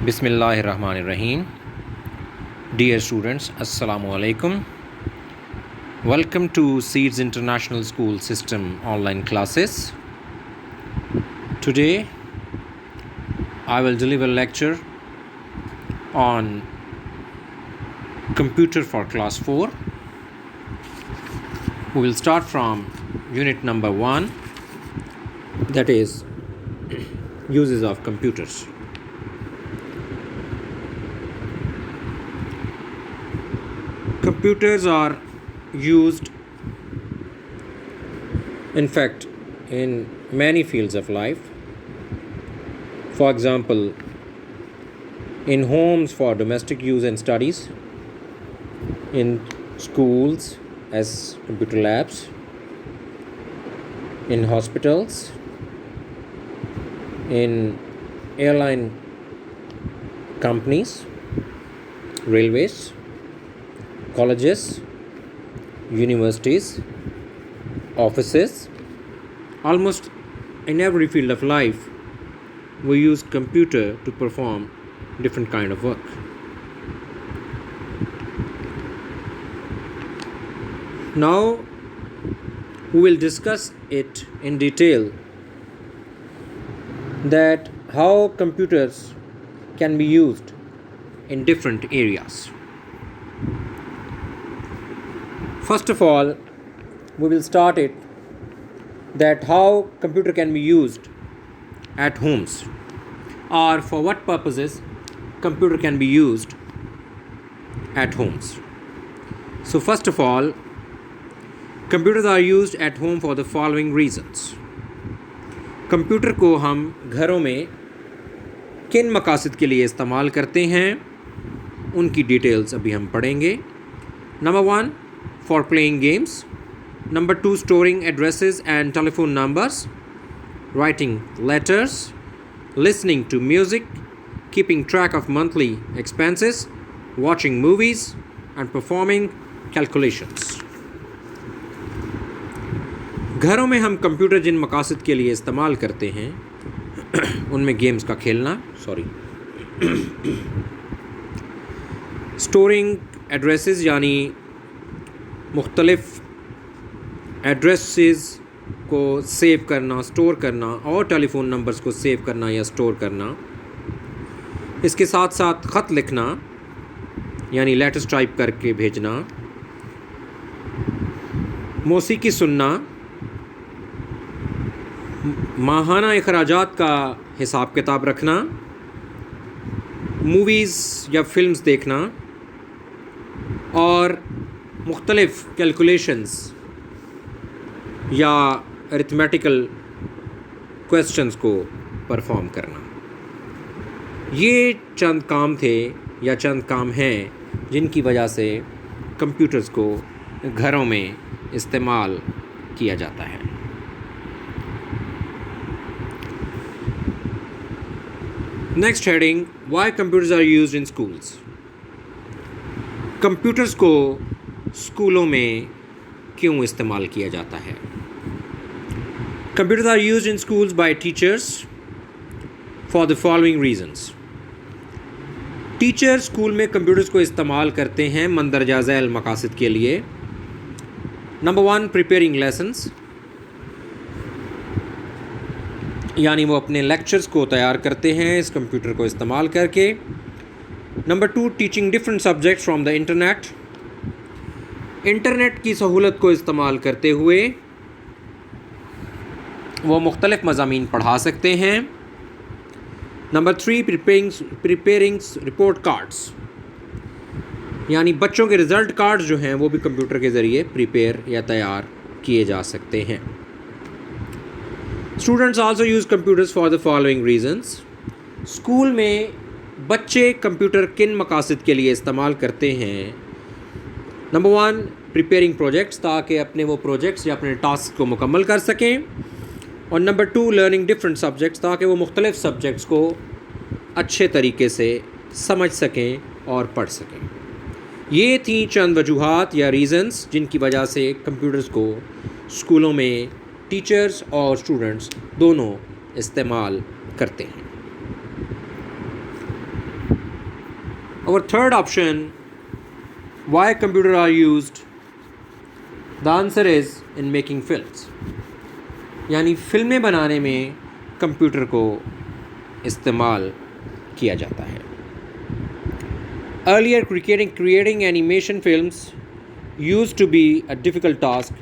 Bismillahirrahmanirrahim. Dear students, Assalamu alaikum. Welcome to Seeds International School System online classes. Today, I will deliver a lecture on computer for class 4. We will start from unit number 1, that is uses of computers. Computers are used, in fact, in many fields of life. For example, in homes for domestic use and studies, in schools as computer labs, in hospitals, in airline companies, railways, colleges, universities, offices. Almost in every field of life, we use computer to perform different kind of work. Now, we will discuss it in detail, that how computers can be used in different areas. First of all, we will start it that how computer can be used at homes, or for what purposes computer can be used at homes. So first of all, computers are used at home for the following reasons. Computer को हम घरों में किन मकासद के लिए इस्तेमाल करते हैं, उनकी डिटेल्स अभी हम पढ़ेंगे. Number 1, for playing games. Number 2, storing addresses and telephone numbers, writing letters, listening to music, keeping track of monthly expenses, watching movies, and performing calculations. घरों में हम कंप्यूटर जिन मकासद के लिए इस्तेमाल करते हैं उनमें गेम्स का खेलना, स्टोरिंग एड्रेसेस यानी मुख्तलिफ एड्रेसेस को सेव करना, स्टोर करना, और टेलीफोन नंबर्स को सेव करना या स्टोर करना. इसके साथ साथ ख़त लिखना यानी लेटर्स टाइप करके भेजना, मौसीकी सुनना, माहाना अखराजात का हिसाब किताब रखना, मूवीज़ या फिल्म्स देखना, और मुख्तलिफ़ कैलकुलेशंस या अरिथमेटिकल क्वेश्चंस को परफॉर्म करना. ये चंद काम थे या चंद काम हैं जिनकी वजह से कंप्यूटर्स को घरों में इस्तेमाल किया जाता है. Next heading, why computers are used in schools. Computers को स्कूलों में क्यों इस्तेमाल किया जाता है. Computers are used in schools by teachers for the following reasons. Teacher school में कंप्यूटर्स को इस्तेमाल करते हैं मंदरजा झैल मकासद के लिए. नंबर 1, प्रिपेयरिंग लेसन्स, यानी वो अपने लेक्चर्स को तैयार करते हैं इस कंप्यूटर को इस्तेमाल करके. Number 2, teaching different subjects from the internet, internet की सहूलत को इस्तेमाल करते हुए वो मुख्तलिफ़ मज़ामीन पढ़ा सकते हैं. नंबर 3, प्रिपेयरिंग रिपोर्ट कार्ड्स, यानी बच्चों के रिज़ल्ट कार्ड्स जो हैं वो भी कंप्यूटर के ज़रिए प्रिपेयर या तैयार किए जा सकते हैं. Students also use computers for the following reasons. School में बच्चे कंप्यूटर किन मकासद के लिए इस्तेमाल करते हैं. नंबर 1, प्रिपेयरिंग प्रोजेक्ट्स, ताकि अपने वो प्रोजेक्ट्स या अपने टास्क को मुकम्मल कर सकें. और नंबर 2, लर्निंग डिफरेंट सब्जेक्ट्स, ताकि वो मुख्तलिफ़ सब्जेक्ट्स को अच्छे तरीके से समझ सकें और पढ़ सकें. ये थी चंद वजूहात या रीज़न्स जिनकी वजह से कंप्यूटर्स को स्कूलों में टीचर्स और स्टूडेंट्स दोनों इस्तेमाल करते हैं. Our third option, why computers are used? The answer is in making films. यानी फिल्में बनाने में कंप्यूटर को इस्तेमाल किया जाता है. Earlier, creating animation films used to be a difficult task.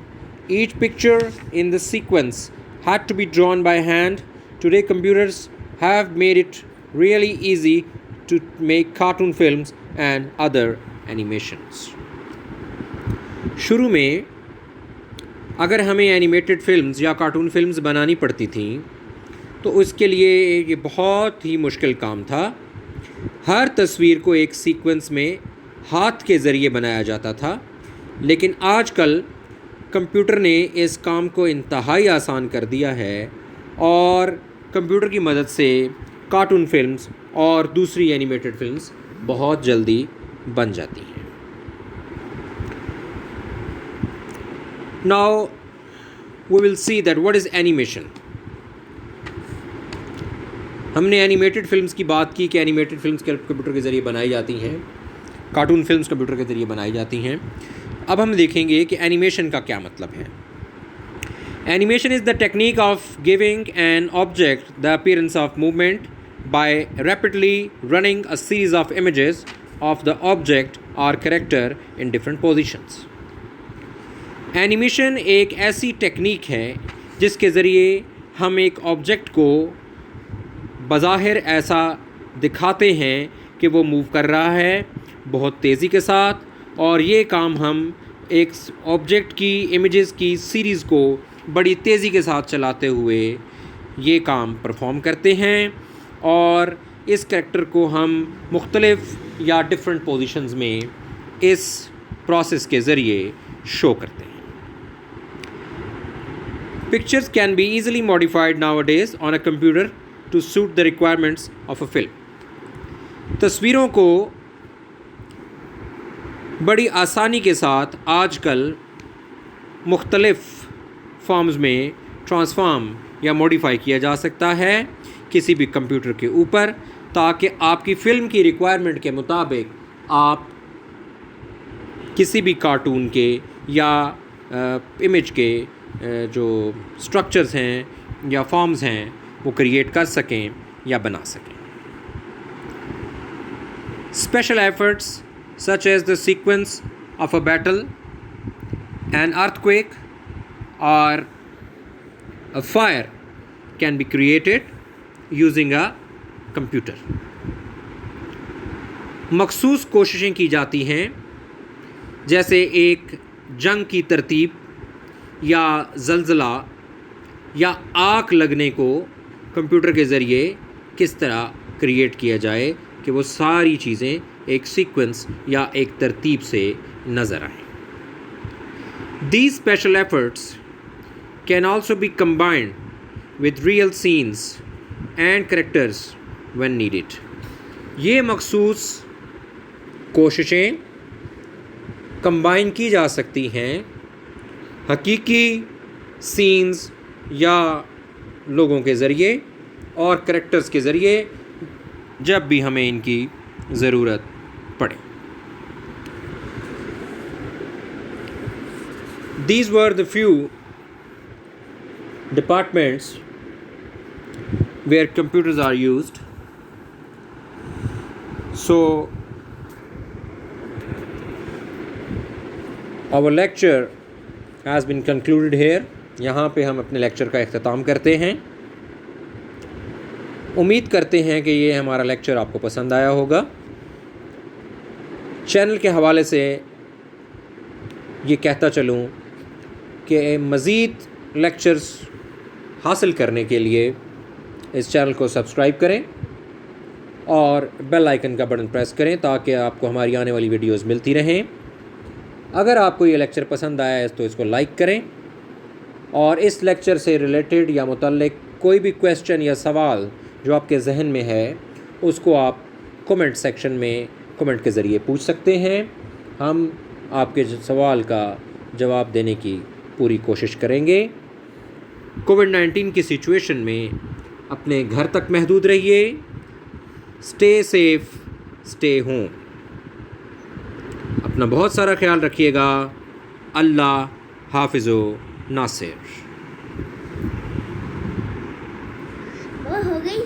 Each picture in the sequence had to be drawn by hand. Today, computers have made it really easy to make cartoon films and other animations. शुरू में अगर हमें animated films या cartoon films बनानी पड़ती थी तो उसके लिए ये बहुत ही मुश्किल काम था. हर तस्वीर को एक सीक्वेंस में हाथ के ज़रिए बनाया जाता था, लेकिन आजकल कंप्यूटर ने इस काम को इंतहाई आसान कर दिया है और कंप्यूटर की मदद से कार्टून फिल्म्स और दूसरी एनिमेटेड फिल्म्स बहुत जल्दी बन जाती हैं. Now we will see that what is animation. हमने एनिमेटेड फिल्म्स की बात की कि एनिमेटेड फिल्म्स कंप्यूटर के ज़रिए बनाई जाती हैं, कार्टून फिल्म्स कंप्यूटर के ज़रिए बनाई जाती हैं. अब हम देखेंगे कि एनिमेशन का क्या मतलब है. Animation is the technique of giving an object the appearance of movement by rapidly running a series of images of the object और character in different positions. Animation एक ऐसी टेक्निक है जिसके ज़रिए हम एक ऑब्जेक्ट को बज़ाहिर ऐसा दिखाते हैं कि वो मूव कर रहा है बहुत तेज़ी के साथ, और ये काम हम एक ऑब्जेक्ट की इमेजेस की सीरीज़ को बड़ी तेज़ी के साथ चलाते हुए ये काम परफॉर्म करते हैं, और इस कैरेक्टर को हम मुख्तलिफ या डिफरेंट पोजीशंस में इस प्रोसेस के ज़रिए शो करते हैं. Pictures can be easily modified nowadays on a computer to suit the requirements of a film. तस्वीरों को बड़ी आसानी के साथ आजकल मुख्तलिफ फॉर्म्स में ट्रांसफॉर्म या मॉडिफाई किया जा सकता है किसी भी कंप्यूटर के ऊपर, ताकि आपकी फ़िल्म की रिक्वायरमेंट के मुताबिक आप किसी भी कार्टून के या इमेज के जो स्ट्रक्चर्स हैं या फॉर्म्स हैं वो क्रिएट कर सकें या बना सकें. Special efforts such as the sequence of a battle, an earthquake or a fire can be created using a computer. मखसूस कोशिशें की जाती हैं, जैसे एक जंग की तरतीब या ज़लज़ला या आग लगने को कंप्यूटर के ज़रिए किस तरह क्रिएट किया जाए कि वो सारी चीज़ें एक सीक्वेंस या एक तरतीब से नज़र आएं. These special efforts can also be combined with real scenes and characters when needed. ये मखसूस कोशिशें कंबाइन की जा सकती हैं हकीकी सीन्स या लोगों के ज़रिए और करैक्टर्स के ज़रिए जब भी हमें इनकी ज़रूरत पड़े. These were the few departments where computers are used. So our lecture has been concluded here. यहाँ पे हम अपने लेक्चर का इख्तिताम करते हैं. उम्मीद करते हैं कि ये हमारा लेक्चर आपको पसंद आया होगा. चैनल के हवाले से ये कहता चलूँ कि मज़ीद लेक्चर्स हासिल करने के लिए इस चैनल को सब्सक्राइब करें और बेल आइकन का बटन प्रेस करें ताकि आपको हमारी आने वाली वीडियोस मिलती रहें. अगर आपको ये लेक्चर पसंद आया है तो इसको लाइक करें, और इस लेक्चर से रिलेटेड या मुतल्लिक कोई भी क्वेश्चन या सवाल जो आपके जहन में है उसको आप कमेंट सेक्शन में कमेंट के ज़रिए पूछ सकते हैं. हम आपके सवाल का जवाब देने की पूरी कोशिश करेंगे. कोविड-19 की सिचुएशन में अपने घर तक महदूद रहिए. Stay safe, stay home. اپنا بہت سارا خیال رکھیے گا. اللہ حافظ و ناصر. وہ ہو گئی.